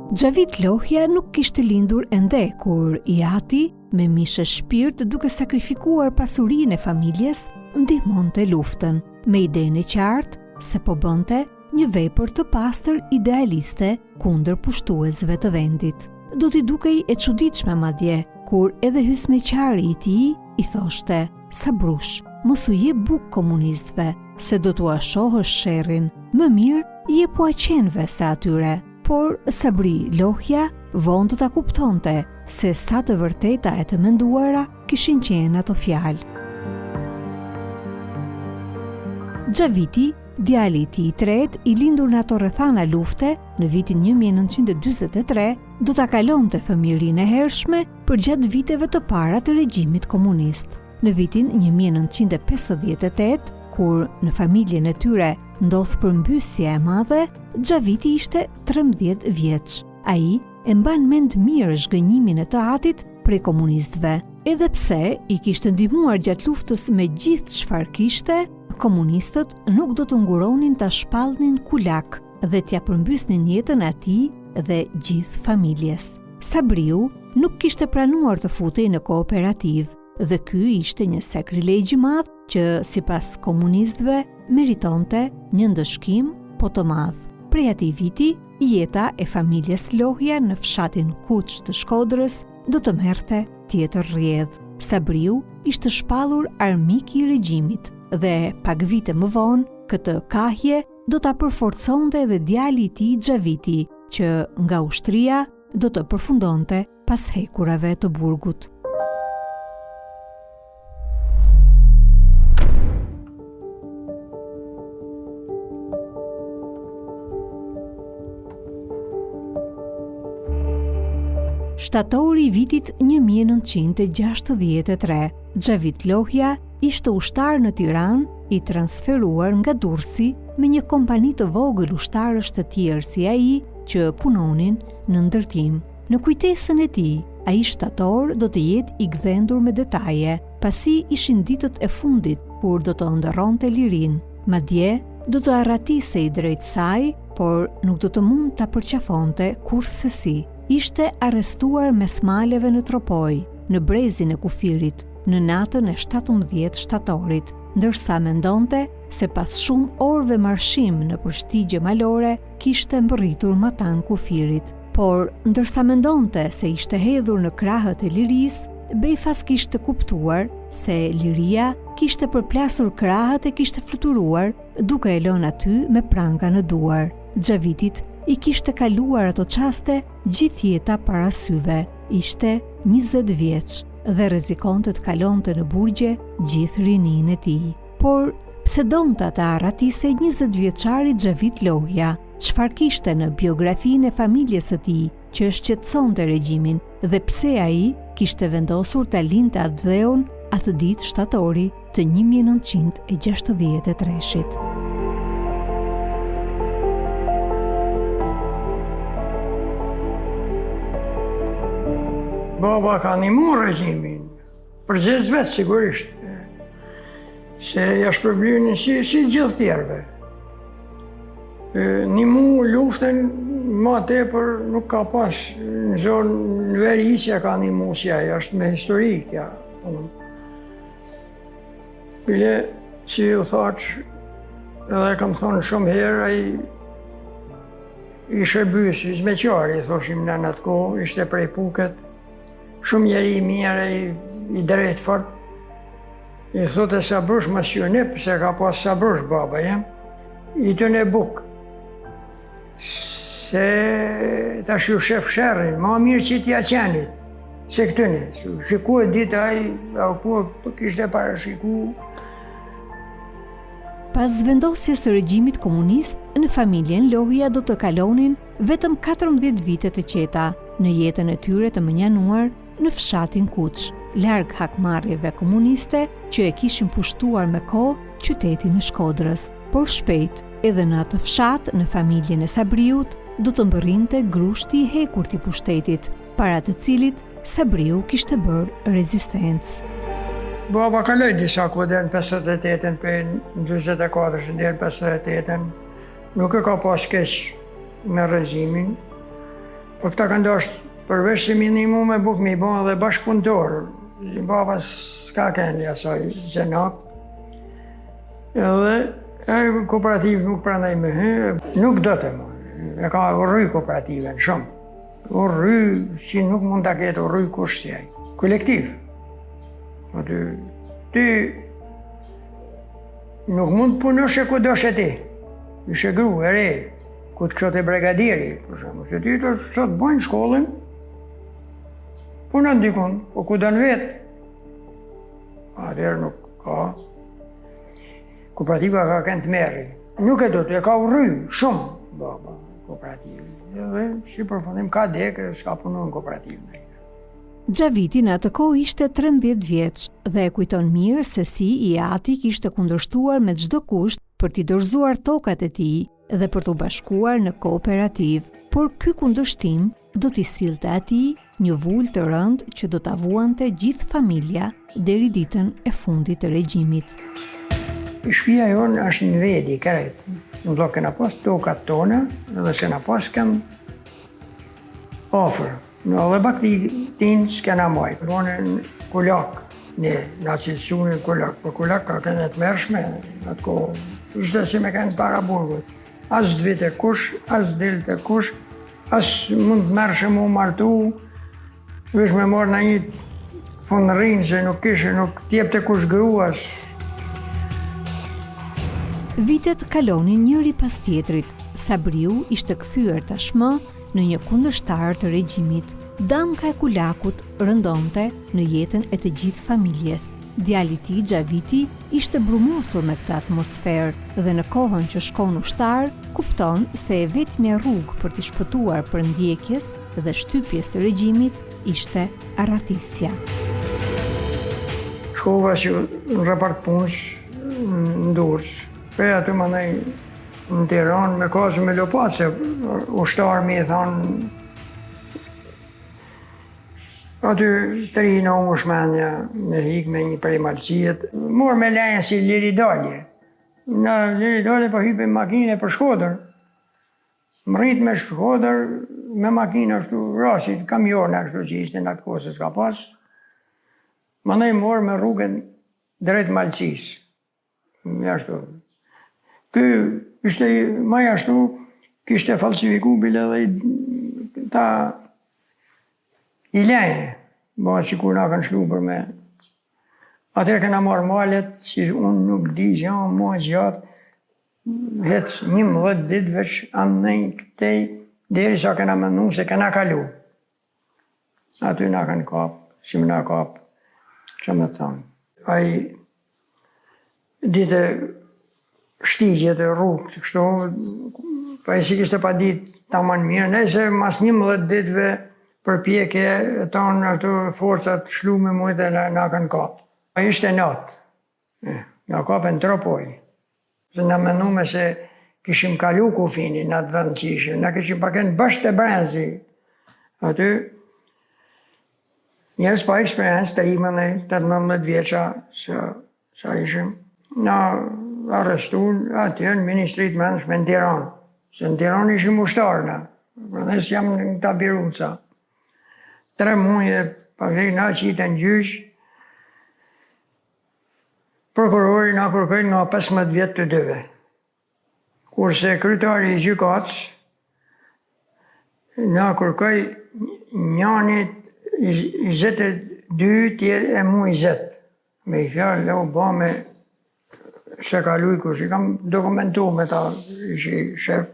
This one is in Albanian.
Xhavit Lohja nuk kishte lindur ende kur i ati, me mishe shpirt duke sakrifikuar pasurinë e familjes, ndihmonte luftën, me idenë e qartë se po bënte një vepër të pastër idealiste kundër pushtuesve të vendit. Do t'i dukej e çuditshme madje, kur edhe hysmeqari i tij i thoshte: "Sabrush, mos u jep buk komunistëve, se do t'u shohësh sherrin, më mirë jepu aqenve se atyre." Por Sabri Lohja vonë do ta kuptonte se sa të vërteta e të menduara kishin qenë ato fjalë. Xhaviti, djali i tij i tretë, i lindur në ato rrethana lufte në vitin 1943, do ta kalonte fëmijërinë e hershme përgjatë viteve të para të regjimit komunist. Në vitin 1958, kur në familjen e tyre ndodh përmbysje e madhe, Xhaviti ishte 13 vjeç. Ai e mban mend mirë zhgënjimin e të atit prej komunistëve. Edhe pse i kishte ndihmuar gjatë luftës me gjithë çfarë kishte, komunistët nuk do të nguronin ta shpallnin kulak dhe t'ia përmbysnin jetën atij dhe gjithë familjes. Sabriu nuk kishte planuar të futej në kooperativë dhe ky ishte një sakrilegj i madh që sipas komunistëve meritonte një ndëshkim po të madh. Prej atij viti, jeta e familjes Lohja në fshatin Kuç të Shkodrës do të merrte tjetër rrjedh. Sabriu ishte shpallur armik i regjimit dhe pak vite më vonë këtë kahje do ta përforconte edhe djali i tij Xhaviti, që nga ushtria do të përfundonte pas hekurave të burgut. Shtatori i vitit 1963, Xhavit Lohja ishte ushtar në Tiranë, i transferuar nga Durrësi me një kompani të vogël ushtarësh të tjerë si ai që punonin në ndërtim. Në kujtesën e tij, ai shtator do të jetë i gdhendur me detaje, pasi ishin ditët e fundit kur do të ëndërronte lirinë. Madje do të arratisej drejt saj, por nuk do të mund ta përqafonte kurrësi. Ishte arrestuar mes maleve në Tropoj, në brezin e kufirit, në natën e 17 shtatorit, ndërsa mendonte se pas shumë orëve marshim në përshtigje malore, kishte mbërritur matan kufirit. Por, ndërsa mendonte se ishte hedhur në krahët e lirisë, befas kishte kuptuar se liria kishte përplasur krahët e kishte fluturuar, duke e lënë aty me pranga në duar. Xhavitit i kishte kaluar ato qaste gjithë jeta para syve. Ishte 20 vjeç dhe rrezikonte të kalonte në burgje gjithë rininë e tij. Por pse donte ta arratisej 20 vjeçari Xhavit Lohja? Çfarë kishte në biografinë e familjes së tij që shqetësonte regjimin dhe pse ai kishte vendosur ta lindte atë dheun atë ditë shtatori të 1963-shit. Baba ka ndihmuar regjimin, për 6 vetë sigurisht, se ja shpërblynin si gjithë tjerëve. Ndihmu luftën ma tepër nuk ka pas në zonë në Verisja ka ndihmu si ai, është me historikja. Bile, si u thaq, edhe kam thonë shumë herë, ai ishte bys, zmeqari, thoshim në atë kohë, ishte prej Puket. Shumë njeri i mirë, i drejtë fort. I thote sabrush mas ju nip, se ka pas sabrush baba jem. I të në buk. Se tash ju shef sherrin, ma mirë që t'ja qenit. Se këtëni, shiku e ditë apo kishte parashiku. Pas vendosjes së regjimit komunist, në familjen Lohja do të kalonin vetëm 14 vite të qeta në jetën e tyre të mënjanuar në fshatin Kuç, larg hakmarrjeve komuniste që e kishin pushtuar me kohë qytetin e Shkodrës. Por shpejt, edhe në atë fshat, në familjen e Sabriut, do të mbërrinte grushti i hekurt i pushtetit, para të cilit Sabriu kishte bërë rezistencë. Baba kaloj disa kohë deri në 58-ën, për 24-ën deri në 58-ën. Nuk e ka pas keq me regjimin. Po këta kanë dashtë përveç se minimum e buk me i bon edhe bashkëpunëtor. Baba s'ka kendi asaj gjenak. Edhe kooperativ nuk pranaj me hy, nuk do të më. E ka urry kooperative në shumë. Urry që nuk mund të ketë urry kushtjaj. Kolektiv. Ty nuk mund të punosh e ku dosh e ti. Ishe gru, e re, ku të kështë e brigadiri, për shumë. Se ti të sot bojnë shkollën, punon dikun, po ku dënë vetë. Atëherë nuk ka. Kooperativa ka kënë të merri. Nuk e do të, e ka urry shumë, baba, kooperativë. Edhe, si përfundim, ka dekë, s'ka punu në kooperativë. Xhaviti në atë kohë ishte 13 vjeç dhe e kujton mirë se si i ati kishte kundërshtuar me çdo kusht për t'i dorëzuar tokat e tij dhe për t'u bashkuar në kooperativë, por ky kundërshtim do t'i sillte atij një vulë të rëndë që do ta vuante gjithë familja deri ditën e fundit të regjimit. Shtëpia jonë është në vedi, krejt. Në do kena pas tokat tona dhe se na pas kem ofër. Në dhe bakti tinë s'kena majtë. Rone në kulak, në cilësunë në kulak. Për kulak ka kënë të mërshme, në atë kohë. Ishte si me kënë para burgut. As d'vit e kush, as d'il të kush, as mund të mërshme mu martu, vish me morë në një fundërinë se nuk kishe, nuk tjep të kush gruas. Vitet kalonin njëri pas tjetrit. Sabriu ishte kthyer tashmë në një kundërshtar të regjimit. Damka e kulakut rëndonte në jetën e të gjithë familjes. Djali i tij, Xhaviti, ishte brumosur me këtë atmosferë dhe në kohën që shkon ushtar, kupton se e vetmja rrugë për t'i shpëtuar për ndjekjes dhe shtypjes së regjimit ishte arratisja. Shkova që në raport punës në Durrës. Prej aty mandej në Tiranë me kazë me lopat, se ushtarë mi e thanë aty të rinë unë shmenja me hikë me një prej malësijet. Morë me lejën si liridalje. Në liridalje po hype makine për Shkodër. Më rritë me Shkodër me makine ashtu rasit, kamiona ashtu që ishte në atë kohë se s'ka pas. Mandej morë me rrugën drejt malësisë. Me ashtu. Ky ishte maj ashtu, kishte falsifiku bile dhe ta i leje, ba që kur nga kanë shlu për me. Atër këna marrë malet, që unë nuk di që janë mua gjatë, hetë 11 ditë veç anë këtej, deri sa këna mënu se këna kalu. Aty nga kanë kapë, si më nga kapë, që më thonë. Ai dite shtigjet e rrugë, kështu, pa e si kishte pa ditë ta manë mirë, nëse mas 11 ditëve përpjekje e tonë ato forcat shlu me mujtë e nga kanë kapë. A ishte natë, nga kapën tropoj, se nga menume se kishim kalu kufinin në atë vend që ishim, nga kishim paken bashkë të brenzi. Aty, njerës pa eksperiencë të imën e 18 vjeqa, sa ishim, nga arrestun atje në Ministrit Menshme në Tiranë. Se në Tiranë ishim ushtarëna, përnes jam në këta biruca. 3 muje, pakrej na qitë në gjyq, prokurori na kërkojnë nga 15 vjetë të dëve. Kurse kryetari i gjykatës na kërkoj njanit 22, tjerë e mu 20. Me i fjallë, u ba me se ka luj kush, i kam dokumentu me ta, ishi shef.